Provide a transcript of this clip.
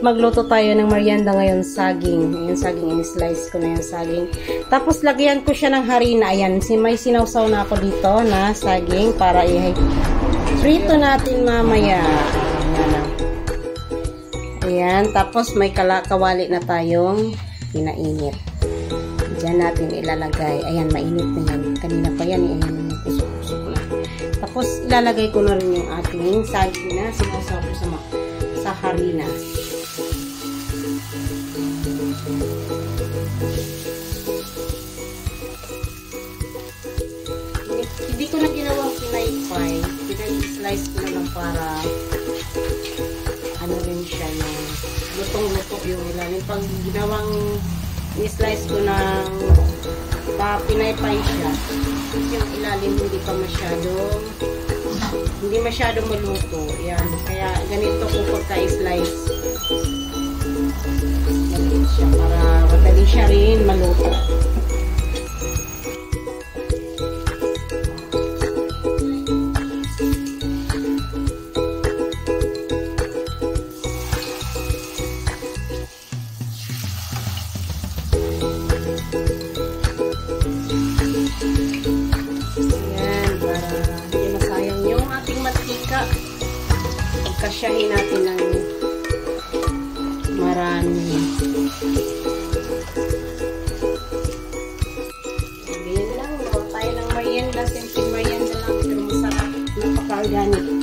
magluto tayo ng merienda ngayon, saging. Yung saging, in-slice ko na yung saging. Tapos, lagyan ko siya ng harina. Ayan, may sinawsaw na ako dito na saging para i-prito natin mamaya. Ayan, tapos may kawali na tayong pinainit. Diyan natin ilalagay. Ayan, mainit na yan. Kanina pa yan. Ayan, usok-usok na. Tapos, ilalagay ko na rin yung ating saging na sinawsaw ko sa harina. Hindi ko na ginawang pinay-pie. Pinay-slice ko na lang para ano rin siya yung lutong-luto yung ilalim. Pag ginawang ni-slice ko ng pinay-pie siya, yung ilalim hindi masyadong maluto. Yan. Kaya ganito ko pagka-slice. Ganito siya para madali siya rin maluto. Pagkasyahin natin ng marami. Sabihin lang, gawa tayo ng merienda. Simple merienda lang, pero masarap. Napaka-organic.